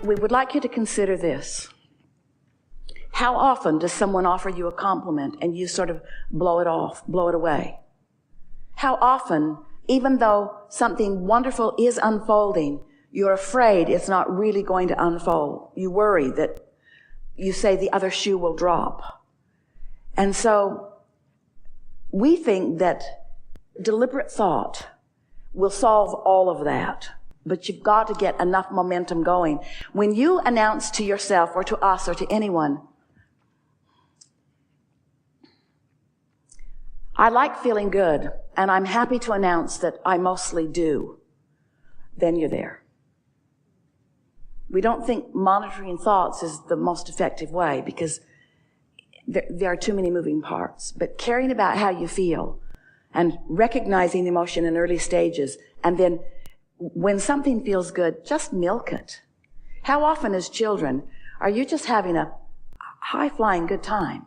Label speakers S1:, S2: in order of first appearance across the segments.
S1: We would like you to consider this. How often does someone offer you a compliment and you sort of blow it off, blow it away? How often, even though something wonderful is unfolding, you're afraid it's not really going to unfold. You worry that you say the other shoe will drop. And so we think that deliberate thought will solve all of that. But you've got to get enough momentum going. When you announce to yourself or to us or to anyone, I like feeling good, and I'm happy to announce that I mostly do, then you're there. We don't think monitoring thoughts is the most effective way because there are too many moving parts. But caring about how you feel and recognizing emotion in early stages, and then when something feels good, just milk it. How often as children are you just having a high-flying good time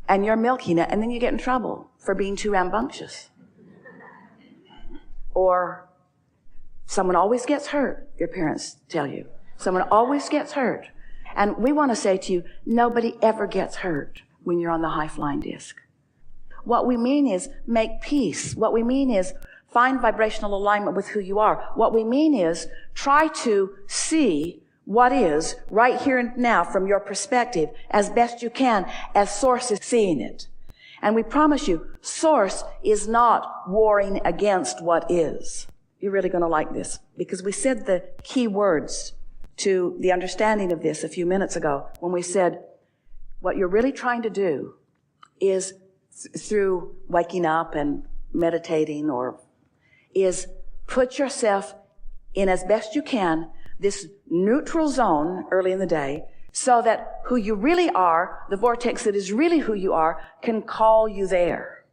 S1: and you're milking it and then you get in trouble for being too rambunctious? Or someone always gets hurt, your parents tell you. Someone always gets hurt. And we want to say to you, nobody ever gets hurt when you're on the high-flying disc. What we mean is make peace. What we mean is find vibrational alignment with who you are. What we mean is try to see what is right here and now from your perspective as best you can as Source is seeing it. And we promise you, Source is not warring against what is. You're really going to like this because we said the key words to the understanding of this a few minutes ago when we said what you're really trying to do is through waking up and meditating is put yourself in as best you can this neutral zone early in the day so that who you really are, the vortex that is really who you are, can call you there.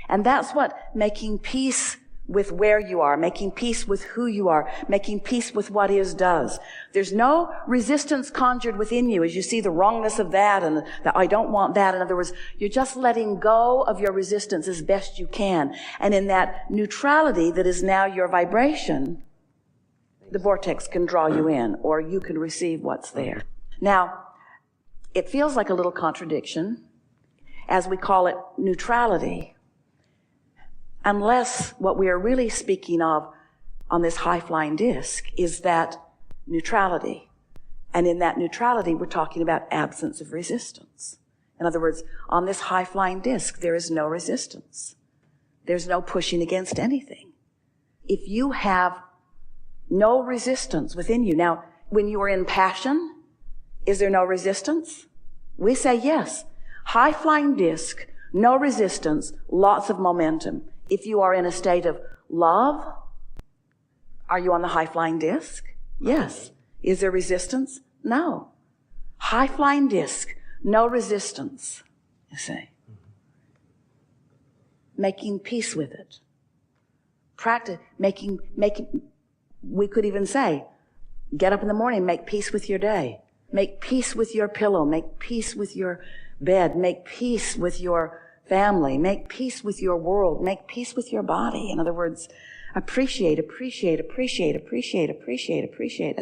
S1: And that's what making peace with where you are, making peace with who you are, making peace with what is does. There's no resistance conjured within you as you see the wrongness of that and that I don't want that. In other words, you're just letting go of your resistance as best you can. And in that neutrality that is now your vibration, the vortex can draw you in or you can receive what's there. Now, it feels like a little contradiction as we call it neutrality. Unless what we are really speaking of on this high-flying disc is that neutrality. And in that neutrality, we're talking about absence of resistance. In other words, on this high-flying disc, there is no resistance. There's no pushing against anything. If you have no resistance within you. Now, when you are in passion, is there no resistance? We say yes. High-flying disc, no resistance, lots of momentum. If you are in a state of love, are you on the high-flying disc? Yes. Is there resistance? No. High-flying disc, no resistance, you see. Making peace with it. Practice, making, we could even say, get up in the morning, make peace with your day. Make peace with your pillow. Make peace with your bed. Make peace with your family. Make peace with your world. Make peace with your body. In other words, appreciate as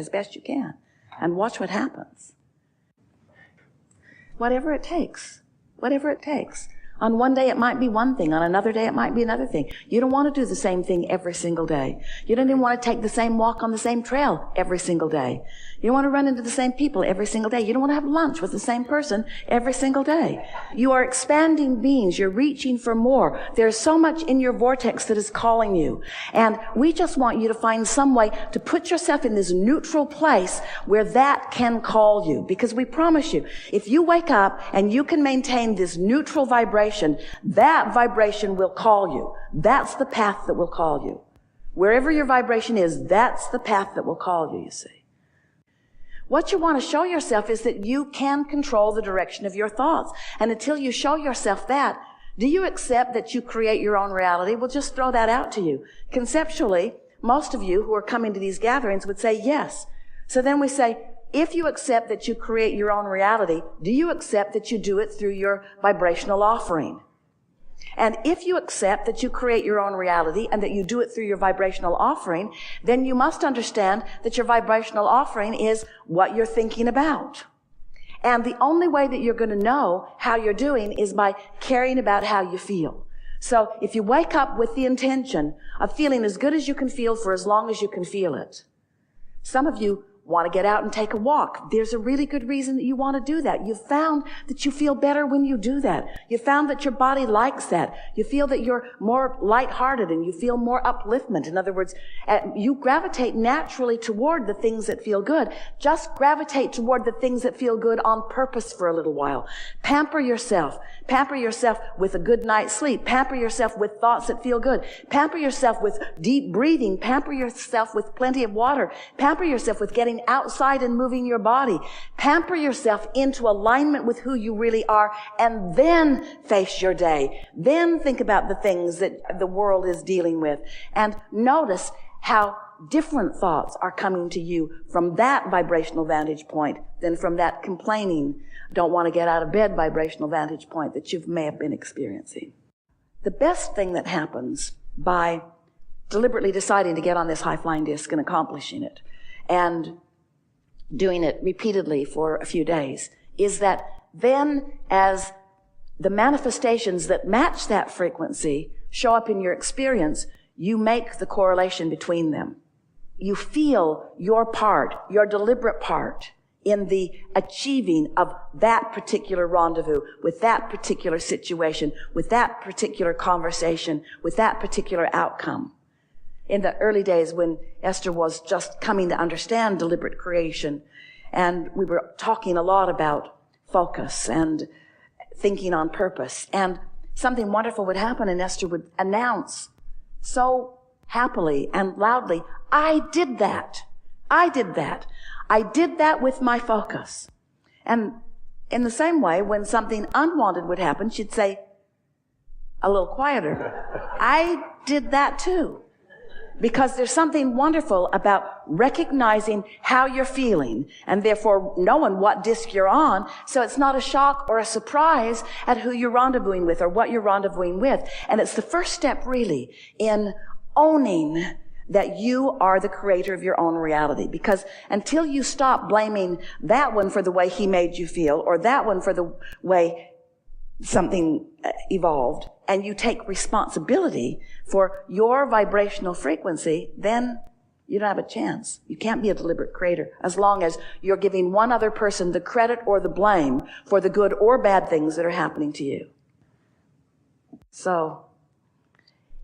S1: best you can. And watch what happens. Whatever it takes. Whatever it takes. On one day it might be one thing. On another day it might be another thing. You don't want to do the same thing every single day. You don't even want to take the same walk on the same trail every single day. You don't want to run into the same people every single day. You don't want to have lunch with the same person every single day. You are expanding beings. You're reaching for more. There's so much in your vortex that is calling you. And we just want you to find some way to put yourself in this neutral place where that can call you. Because we promise you, if you wake up and you can maintain this neutral vibration, that vibration will call you. That's the path that will call you. Wherever your vibration is, that's the path that will call you, you see. What you want to show yourself is that you can control the direction of your thoughts. And until you show yourself that, do you accept that you create your own reality? We'll just throw that out to you. Conceptually, most of you who are coming to these gatherings would say yes. So then we say, if you accept that you create your own reality, do you accept that you do it through your vibrational offering? And if you accept that you create your own reality and that you do it through your vibrational offering, then you must understand that your vibrational offering is what you're thinking about. And the only way that you're going to know how you're doing is by caring about how you feel. So if you wake up with the intention of feeling as good as you can feel for as long as you can feel it. Some of you want to get out and take a walk. There's a really good reason that you want to do that. You've found that you feel better when you do that. You found that your body likes that. You feel that you're more lighthearted and you feel more upliftment. In other words, you gravitate naturally toward the things that feel good. Just gravitate toward the things that feel good on purpose for a little while. Pamper yourself. Pamper yourself with a good night's sleep. Pamper yourself with thoughts that feel good. Pamper yourself with deep breathing. Pamper yourself with plenty of water. Pamper yourself with getting outside and moving your body. Pamper yourself into alignment with who you really are, and then face your day. Then think about the things that the world is dealing with, and notice how different thoughts are coming to you from that vibrational vantage point than from that complaining, don't want to get out of bed vibrational vantage point that you may have been experiencing. The best thing that happens by deliberately deciding to get on this high-flying disc and accomplishing it, and doing it repeatedly for a few days, is that then as the manifestations that match that frequency show up in your experience, you make the correlation between them. You feel your part, your deliberate part in the achieving of that particular rendezvous, with that particular situation, with that particular conversation, with that particular outcome. In the early days when Esther was just coming to understand deliberate creation, and we were talking a lot about focus and thinking on purpose, and something wonderful would happen and Esther would announce so happily and loudly, I did that. I did that. I did that with my focus. And in the same way, when something unwanted would happen, she'd say a little quieter, I did that too. Because there's something wonderful about recognizing how you're feeling and therefore knowing what disc you're on, so it's not a shock or a surprise at who you're rendezvousing with or what you're rendezvousing with. And it's the first step really in owning that you are the creator of your own reality. Because until you stop blaming that one for the way he made you feel or that one for the way something evolved, and you take responsibility for your vibrational frequency, then you don't have a chance. You can't be a deliberate creator as long as you're giving one other person the credit or the blame for the good or bad things that are happening to you. So,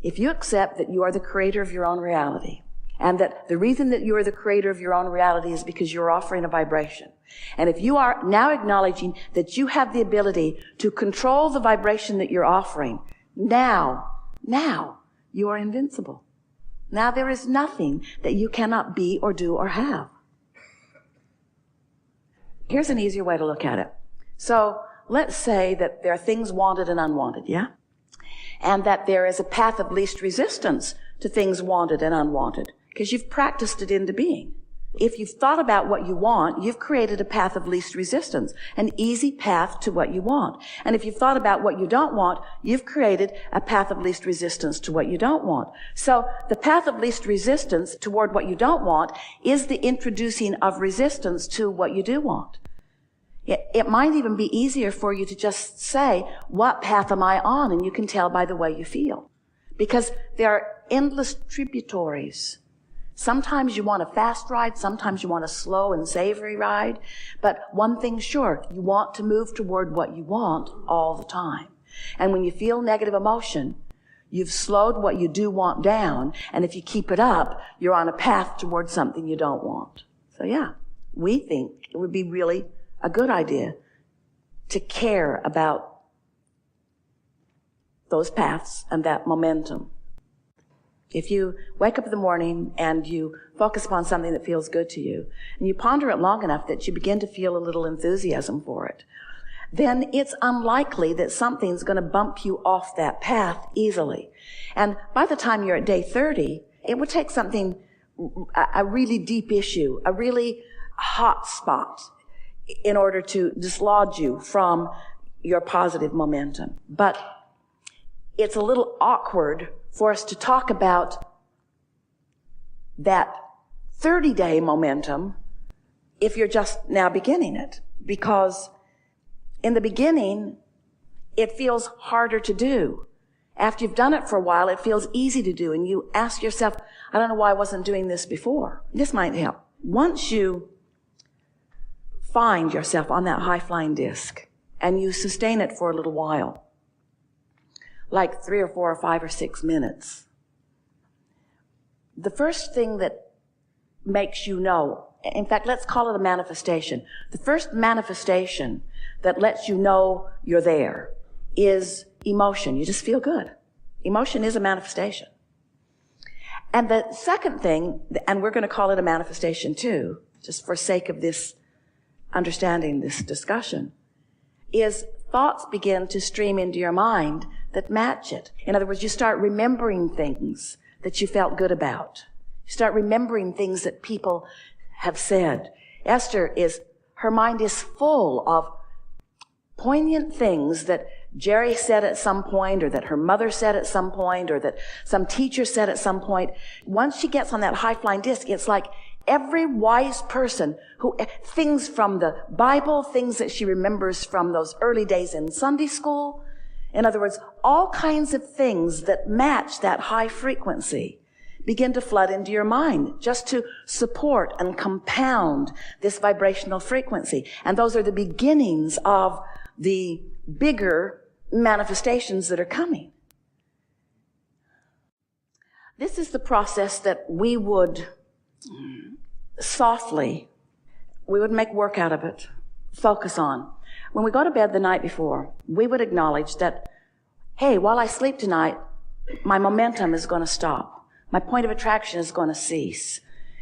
S1: if you accept that you are the creator of your own reality, and that the reason that you are the creator of your own reality is because you're offering a vibration, and if you are now acknowledging that you have the ability to control the vibration that you're offering, now you are invincible. Now there is nothing that you cannot be or do or have. Here's an easier way to look at it. So let's say that there are things wanted and unwanted, yeah? And that there is a path of least resistance to things wanted and unwanted, because you've practiced it into being. If you've thought about what you want, you've created a path of least resistance, an easy path to what you want. And if you've thought about what you don't want, you've created a path of least resistance to what you don't want. So the path of least resistance toward what you don't want is the introducing of resistance to what you do want. It might even be easier for you to just say, what path am I on? And you can tell by the way you feel. Because there are endless tributaries. Sometimes you want a fast ride, sometimes you want a slow and savory ride. But one thing's sure, you want to move toward what you want all the time. And when you feel negative emotion, you've slowed what you do want down. And if you keep it up, you're on a path towards something you don't want. So yeah, we think it would be really a good idea to care about those paths and that momentum. If you wake up in the morning and you focus upon something that feels good to you, and you ponder it long enough that you begin to feel a little enthusiasm for it, then it's unlikely that something's going to bump you off that path easily. And by the time you're at day 30, it would take something, a really deep issue, a really hot spot, in order to dislodge you from your positive momentum. But it's a little awkward for us to talk about that 30-day momentum if you're just now beginning it. Because in the beginning, it feels harder to do. After you've done it for a while, it feels easy to do. And you ask yourself, I don't know why I wasn't doing this before. This might help. Once you find yourself on that high-flying disc and you sustain it for a little while, like 3 or 4 or 5 or 6 minutes, the first thing that makes you know, in fact, let's call it a manifestation. The first manifestation that lets you know you're there is emotion. You just feel good. Emotion is a manifestation. And the second thing, and we're going to call it a manifestation too, just for sake of this understanding, this discussion, is thoughts begin to stream into your mind that match it. In other words, you start remembering things that you felt good about. You start remembering things that people have said. Esther her mind is full of poignant things that Jerry said at some point, or that her mother said at some point, or that some teacher said at some point. Once she gets on that high-flying disc, it's like every wise person things from the Bible, things that she remembers from those early days in Sunday school. In other words, all kinds of things that match that high frequency begin to flood into your mind just to support and compound this vibrational frequency. And those are the beginnings of the bigger manifestations that are coming. This is the process that we would we would make work out of it, focus on. When we go to bed the night before, we would acknowledge that, hey, while I sleep tonight, my momentum is going to stop. My point of attraction is going to cease.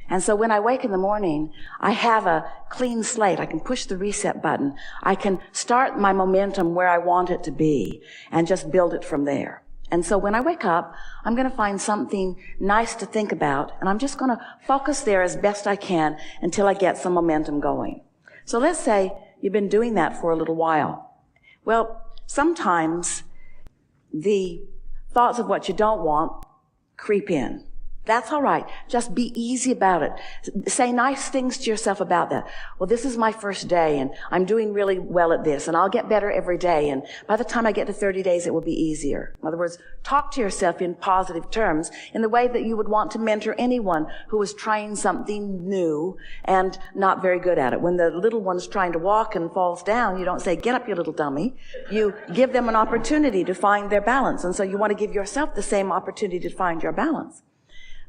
S1: And so when I wake in the morning, I have a clean slate. I can push the reset button. I can start my momentum where I want it to be and just build it from there. And so when I wake up, I'm going to find something nice to think about, and I'm just going to focus there as best I can until I get some momentum going. So let's say you've been doing that for a little while. Well, sometimes the thoughts of what you don't want creep in. That's all right. Just be easy about it. Say nice things to yourself about that. Well, this is my first day, and I'm doing really well at this, and I'll get better every day, and by the time I get to 30 days, it will be easier. In other words, talk to yourself in positive terms in the way that you would want to mentor anyone who is trying something new and not very good at it. When the little one's trying to walk and falls down, you don't say, "Get up, you little dummy." You give them an opportunity to find their balance, and so you want to give yourself the same opportunity to find your balance.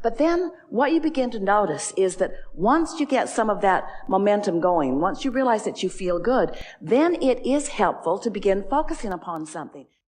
S1: But then what you begin to notice is that once you get some of that momentum going, once you realize that you feel good, then it is helpful to begin focusing upon something.